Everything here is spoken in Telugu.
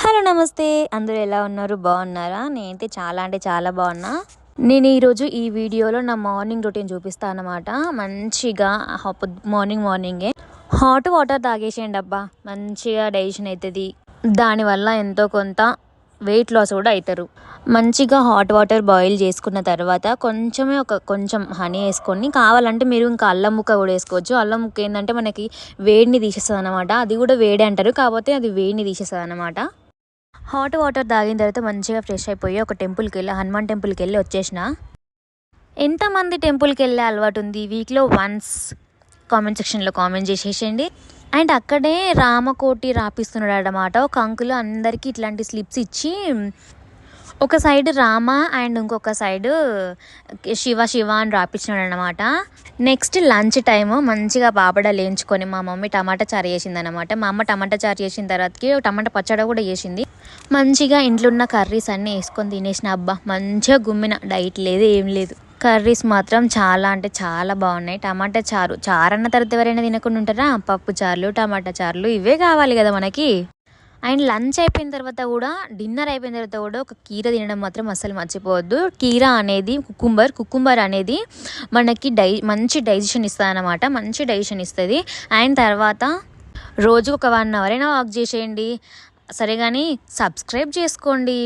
హలో నమస్తే, అందరూ ఎలా ఉన్నారు? బాగున్నారా? నేనైతే చాలా అంటే చాలా బాగున్నా. నేను ఈరోజు ఈ వీడియోలో నా మార్నింగ్ రొటీన్ చూపిస్తాను అన్నమాట. మంచిగా మార్నింగే హాట్ వాటర్ తాగేసేయండి అబ్బా, మంచిగా డైజెషన్ అవుతుంది. దానివల్ల ఎంతో కొంత వెయిట్ లాస్ కూడా అవుతారు. మంచిగా హాట్ వాటర్ బాయిల్ చేసుకున్న తర్వాత కొంచెం హనీ వేసుకొని, కావాలంటే మీరు ఇంకా అల్లం ముక్క కూడా వేసుకోవచ్చు. అల్లం ముక్క ఏంటంటే మనకి వేడిని తీసేస్తుంది అనమాట. అది కూడా వేడి అంటారు, కాకపోతే అది వేడిని తీసేస్తుంది అనమాట. హాట్ వాటర్ తాగిన తర్వాత మంచిగా ఫ్రెష్ అయిపోయి ఒక టెంపుల్కి వెళ్ళి, హనుమాన్ టెంపుల్కి వెళ్ళి వచ్చేసిన. ఎంతమంది టెంపుల్కి వెళ్ళే అలవాటు ఉంది వీక్లో వన్స్? కామెంట్ సెక్షన్లో కామెంట్ చేసేసేయండి. అండ్ అక్కడే రామకోటి రాపిస్తున్నాడు అన్నమాట. ఒక అంకుల్ అందరికీ ఇట్లాంటి స్లిప్స్ ఇచ్చి, ఒక సైడ్ రామ అండ్ ఇంకొక సైడ్ శివ అని రాపించినాడు అనమాట. నెక్స్ట్ లంచ్ టైము మంచిగా పాపడాలు వేయించుకొని మా మమ్మీ టమాటా చారు చేసింది అనమాట. మా అమ్మ టమాటా చారు చేసిన తర్వాతకి టమాటా పచ్చడి కూడా చేసింది. మంచిగా ఇంట్లో ఉన్న కర్రీస్ అన్నీ వేసుకొని తినేసిన. అబ్బా మంచిగా గుమ్మిన, డైట్ లేదు ఏం లేదు. కర్రీస్ మాత్రం చాలా అంటే చాలా బాగున్నాయి. టమాటా చారు అన్న తర్వాత ఎవరైనా తినకుండా ఉంటారా? పప్పు చారులు, టమాటా చారులు ఇవే కావాలి కదా మనకి. అండ్ లంచ్ అయిపోయిన తర్వాత కూడా, డిన్నర్ అయిపోయిన తర్వాత కూడా ఒక కీర తినడం మాత్రం అస్సలు మర్చిపోవద్దు. కీర అనేది కుకుంబర్ అనేది మనకి మంచి డైజెషన్ ఇస్తుంది అన్నమాట. మంచి డైజెషన్ ఇస్తుంది. అండ్ తర్వాత రోజు ఒక 1 hour అయినా వాక్ చేసేయండి. సరే కానీ సబ్స్క్రైబ్ చేసుకోండి.